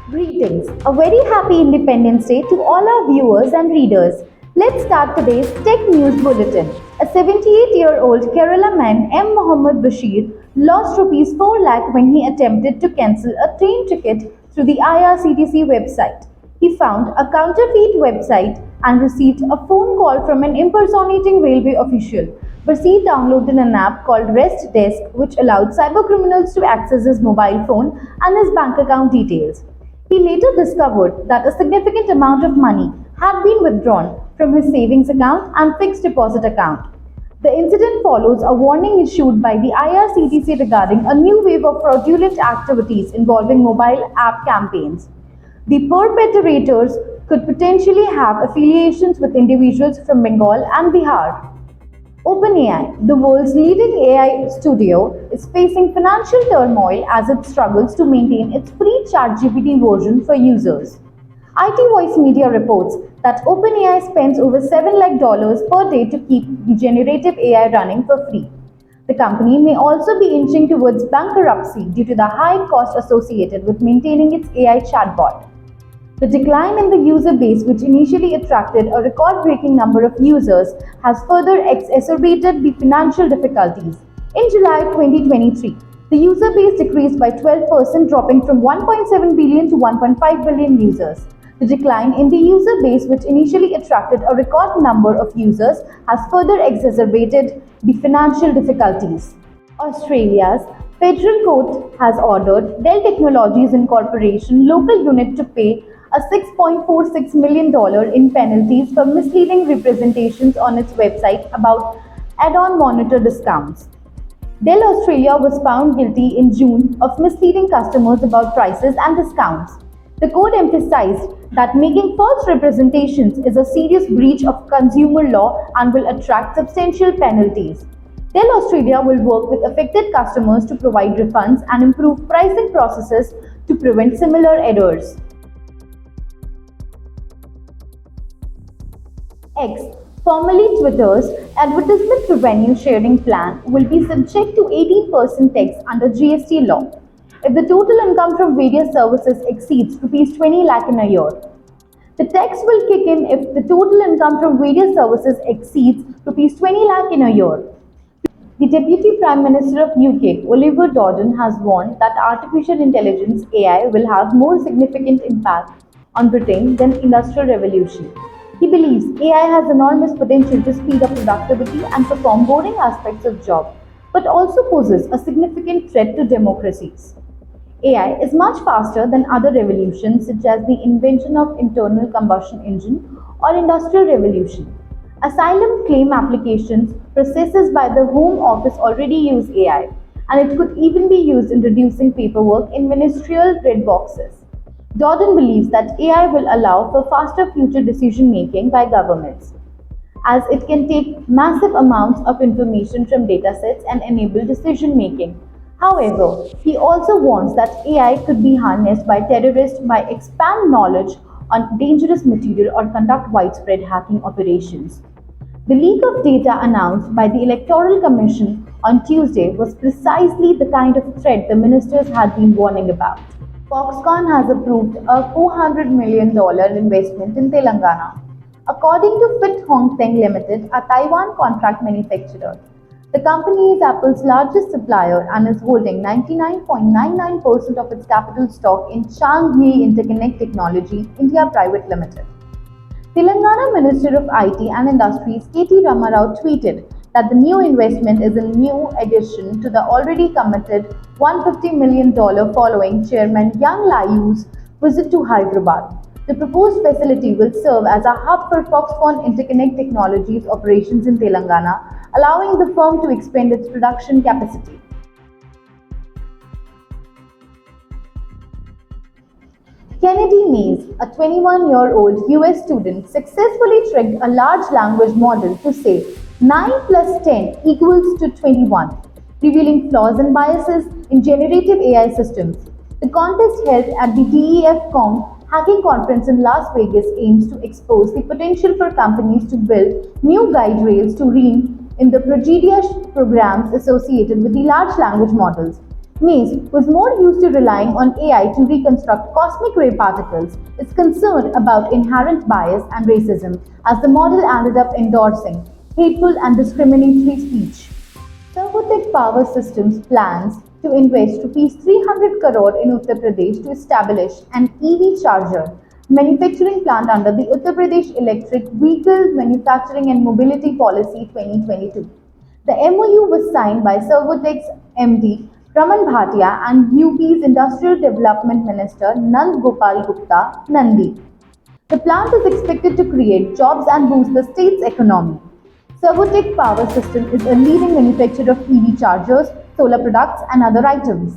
Greetings, a very happy Independence Day to all our viewers and readers. Let's start today's Tech News Bulletin. A 78-year-old Kerala man, M. Mohammed Bashir, lost Rs 4 lakh when he attempted to cancel a train ticket through the IRCTC website. He found a counterfeit website and received a phone call from an impersonating railway official. Bashir downloaded an app called Rest Desk, which allowed cybercriminals to access his mobile phone and his bank account details. He later discovered that a significant amount of money had been withdrawn from his savings account and fixed deposit account. The incident follows a warning issued by the IRCTC regarding a new wave of fraudulent activities involving mobile app campaigns. The perpetrators could potentially have affiliations with individuals from Bengal and Bihar. OpenAI, the world's leading AI studio, is facing financial turmoil as it struggles to maintain its free ChatGPT version for users. IT Voice Media reports that OpenAI spends over $7 lakh per day to keep the generative AI running for free. The company may also be inching towards bankruptcy due to the high cost associated with maintaining its AI chatbot. The decline in the user base, which initially attracted a record-breaking number of users, has further exacerbated the financial difficulties. In July 2023, the user base decreased by 12%, dropping from 1.7 billion to 1.5 billion users. The decline in the user base, which initially attracted a record number of users, has further exacerbated the financial difficulties. Australia's federal court has ordered Dell Technologies Incorporation local unit to pay a $6.46 million in penalties for misleading representations on its website about add-on monitor discounts. Dell Australia was found guilty in June of misleading customers about prices and discounts. The court emphasized that making false representations is a serious breach of consumer law and will attract substantial penalties. Dell Australia will work with affected customers to provide refunds and improve pricing processes to prevent similar errors. X, formerly Twitter's Advertisement revenue sharing plan, will be subject to 18% tax under GST law if the total income from various services exceeds Rs 20 lakh in a year. The tax will kick in if the total income from various services exceeds Rs 20 lakh in a year. The Deputy Prime Minister of UK, Oliver Dowden, has warned that artificial intelligence (AI) will have more significant impact on Britain than Industrial Revolution. He believes AI has enormous potential to speed up productivity and perform boring aspects of job, but also poses a significant threat to democracies. AI is much faster than other revolutions such as the invention of internal combustion engine or industrial revolution. Asylum claim applications processes by the Home Office already use AI, and it could even be used in reducing paperwork in ministerial red boxes. Dowden believes that AI will allow for faster future decision making by governments, as it can take massive amounts of information from datasets and enable decision making. However, he also warns that AI could be harnessed by terrorists by expand knowledge on dangerous material or conduct widespread hacking operations. The leak of data announced by the Electoral Commission on Tuesday was precisely the kind of threat the ministers had been warning about. Foxconn has approved a $400 million investment in Telangana. According to Fit Hong Teng Limited, a Taiwan contract manufacturer, the company is Apple's largest supplier and is holding 99.99% of its capital stock in Changyi Interconnect Technology India Private Limited. Telangana Minister of IT and Industries K.T. Ramarao tweeted that the new investment is a new addition to the already committed $150 million following Chairman Yang Layu's visit to Hyderabad. The proposed facility will serve as a hub for Foxconn Interconnect Technologies operations in Telangana, allowing the firm to expand its production capacity. Kennedy Mays, a 21-year-old US student, successfully tricked a large language model to say 9 plus 10 equals to 21, revealing flaws and biases in generative AI systems. The contest held at the DEFCON hacking conference in Las Vegas aims to expose the potential for companies to build new guide rails to rein in the prodigious programs associated with the large language models. Mace, who is more used to relying on AI to reconstruct cosmic ray particles, is concerned about inherent bias and racism as the model ended up endorsing hateful and discriminatory speech. Servotech Power Systems plans to invest Rs 300 crore in Uttar Pradesh to establish an EV charger manufacturing plant under the Uttar Pradesh Electric Vehicle Manufacturing and Mobility Policy 2022. The MOU was signed by Servotech's MD Raman Bhatia and UP's Industrial Development Minister Nand Gopal Gupta Nandi. The plant is expected to create jobs and boost the state's economy. Servotech Power System is a leading manufacturer of EV chargers, solar products, and other items.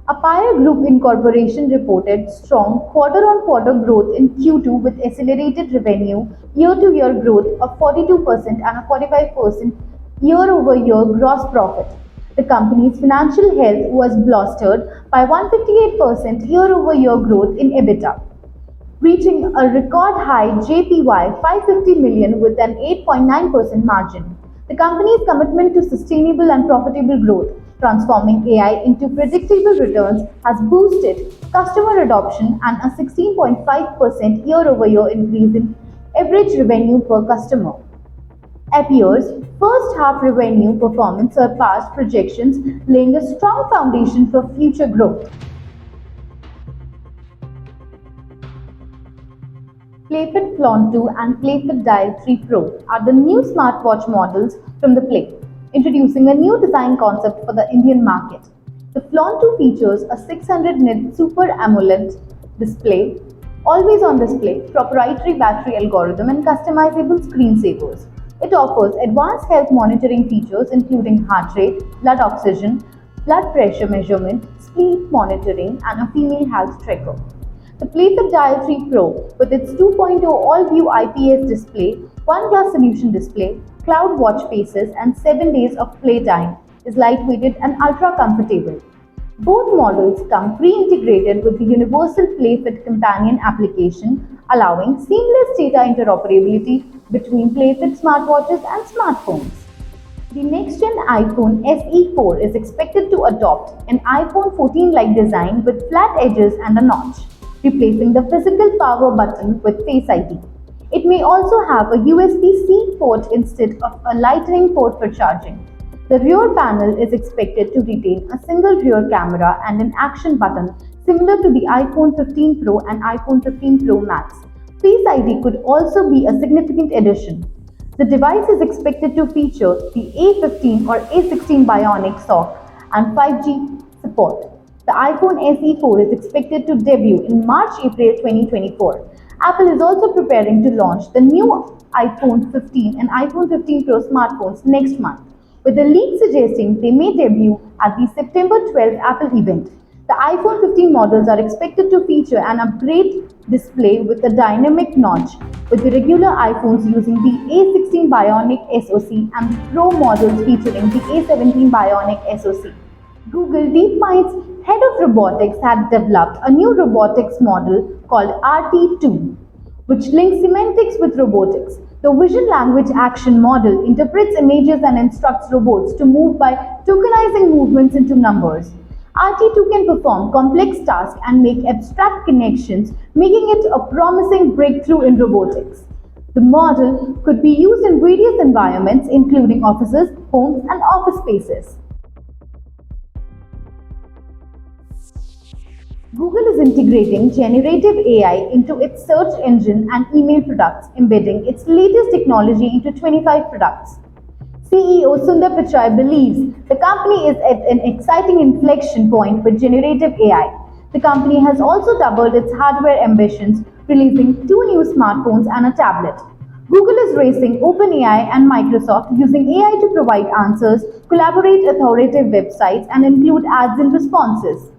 Appier Group Incorporation reported strong quarter-on-quarter growth in Q2 with accelerated revenue, year-to-year growth of 42% and a 45% year-over-year gross profit. The company's financial health was bolstered by 158% year-over-year growth in EBITDA, reaching a record high JPY 550 million with an 8.9% margin. The company's commitment to sustainable and profitable growth, transforming AI into predictable returns, has boosted customer adoption and a 16.5% year-over-year increase in average revenue per customer. Appier's first half revenue performance surpassed projections, laying a strong foundation for future growth. PlayFit Flaunt 2 and PlayFit Dial 3 Pro are the new smartwatch models from the Play, introducing a new design concept for the Indian market. The Flaunt 2 features a 600 nit Super AMOLED display, always-on display, proprietary battery algorithm, and customizable screensavers. It offers advanced health monitoring features including heart rate, blood oxygen, blood pressure measurement, sleep monitoring, and a female health tracker. The PlayFit Dial 3 Pro, with its 2.0 all-view IPS display, 1+ solution display, cloud watch faces, and 7 days of playtime, is lightweighted and ultra-comfortable. Both models come pre-integrated with the universal PlayFit companion application, allowing seamless data interoperability between PlayFit smartwatches and smartphones. The next-gen iPhone SE 4 is expected to adopt an iPhone 14-like design with flat edges and a notch, replacing the physical power button with Face ID. It may also have a USB-C port instead of a Lightning port for charging. The rear panel is expected to retain a single rear camera and an action button similar to the iPhone 15 Pro and iPhone 15 Pro Max. Face ID could also be a significant addition. The device is expected to feature the A15 or A16 Bionic SoC and 5G support. The iPhone SE 4 is expected to debut in March-April 2024. Apple is also preparing to launch the new iPhone 15 and iPhone 15 Pro smartphones next month, with the leak suggesting they may debut at the September 12th Apple event. The iPhone 15 models are expected to feature an upgrade display with a dynamic notch, with the regular iPhones using the A16 Bionic SoC and the Pro models featuring the A17 Bionic SoC. Google DeepMind's head of robotics had developed a new robotics model called RT2, which links semantics with robotics. The vision language action model interprets images and instructs robots to move by tokenizing movements into numbers. RT2 can perform complex tasks and make abstract connections, making it a promising breakthrough in robotics. The model could be used in various environments, including offices, homes, and office spaces. Google is integrating generative AI into its search engine and email products, embedding its latest technology into 25 products. CEO Sundar Pichai believes the company is at an exciting inflection point with generative AI. The company has also doubled its hardware ambitions, releasing 2 new smartphones and a tablet. Google is racing OpenAI and Microsoft using AI to provide answers, collaborate authoritative websites, and include ads in responses.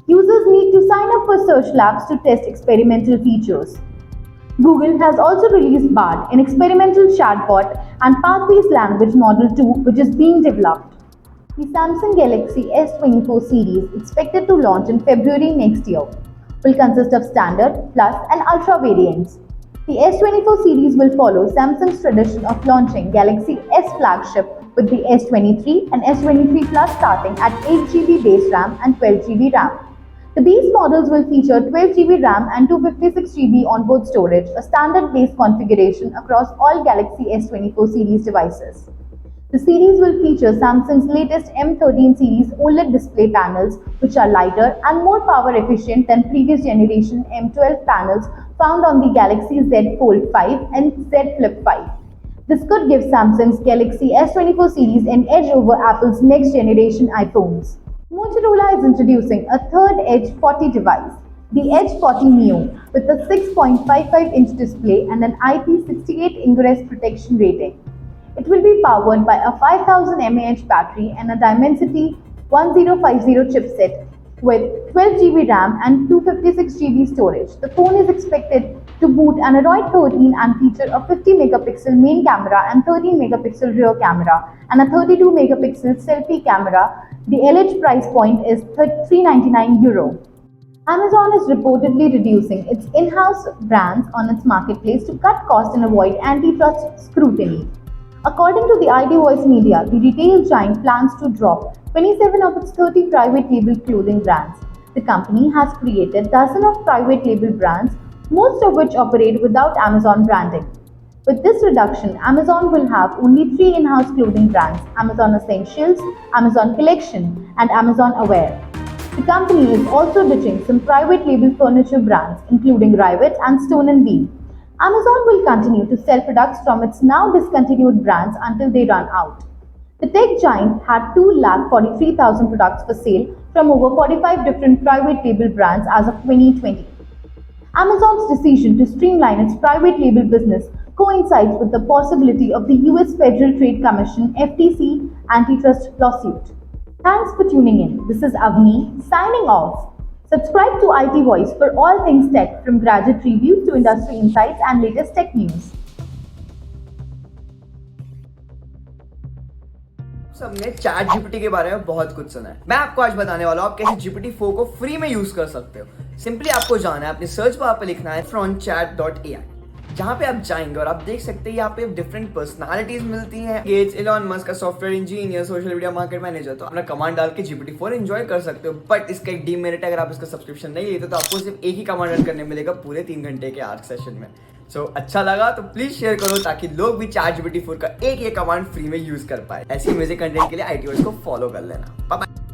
Users need to sign up for search labs to test experimental features. Google has also released Bard, an experimental chatbot, and Pathways language model 2, which is being developed. The Samsung Galaxy S24 series, expected to launch in February next year, will consist of standard, plus, and ultra variants. The S24 series will follow Samsung's tradition of launching Galaxy S flagship with the S23 and S23 Plus starting at 8 GB base RAM and 12 GB RAM. The base models will feature 12 GB RAM and 256 GB onboard storage, a standard base configuration across all Galaxy S24 series devices. The series will feature Samsung's latest M13 series OLED display panels, which are lighter and more power efficient than previous generation M12 panels found on the Galaxy Z Fold 5 and Z Flip 5. This could give Samsung's Galaxy S24 series an edge over Apple's next generation iPhones. Motorola is introducing a third Edge 40 device, the Edge 40 Neo, with a 6.55-inch display and an IP68 ingress protection rating. It will be powered by a 5000 mAh battery and a Dimensity 1050 chipset with 12 GB RAM and 256 GB storage. The phone is expected to boot Android 13 and feature a 50 megapixel main camera and 13 megapixel rear camera and a 32 megapixel selfie camera. The LH price point is €399. Amazon is reportedly reducing its in-house brands on its marketplace to cut costs and avoid antitrust scrutiny. According to the ID Voice Media, the retail giant plans to drop 27 of its 30 private label clothing brands. The company has created dozens of private label brands, most of which operate without Amazon branding. With this reduction, Amazon will have only 3 in-house clothing brands: Amazon Essentials, Amazon Collection, and Amazon Aware. The company is also ditching some private label furniture brands, including Rivet and Stone & Beam. Amazon will continue to sell products from its now discontinued brands until they run out. The tech giant had 243,000 products for sale from over 45 different private label brands as of 2020. Amazon's decision to streamline its private label business coincides with the possibility of the US Federal Trade Commission (FTC) antitrust lawsuit. Thanks for tuning in. This is Avni signing off. Subscribe to IT Voice for all things tech, from graduate reviews to industry insights and latest tech news. सबने chat GPT के बारे में बहुत कुछ सुना है। मैं आपको आज बताने वाला हूँ आप कैसे GPT 4 को फ्री में यूज कर सकते हो। सिंपली आपको जाना है, अपने सर्च बार पे लिखना है frontchat.ai, जहाँ पे आप जाएंगे और आप देख सकते हैं यहाँ पे डिफरेंट पर्सनालिटीज मिलती हैं। गेट्स, एलन मस्क का software engineer, social media market manager. तो अपना कमांड डाल के GPT 4 एंजॉय कर सकते हो। बट इसका एक डीमेरिट है, अगर आप इसका सब्सक्रिप्शन नहीं लेते तो आपको सिर्फ एक ही कमांड रन करने मिलेगा पूरे 3 घंटे के आर्क सेशन में। सो अच्छा लगा तो प्लीज शेयर करो ताकि लोग भी चैट GPT 4 का एक कमांड फ्री में यूज कर पाए। ऐसी म्यूजिक कंटेंट के लिए IT Voice को फॉलो कर लेना। Bye bye.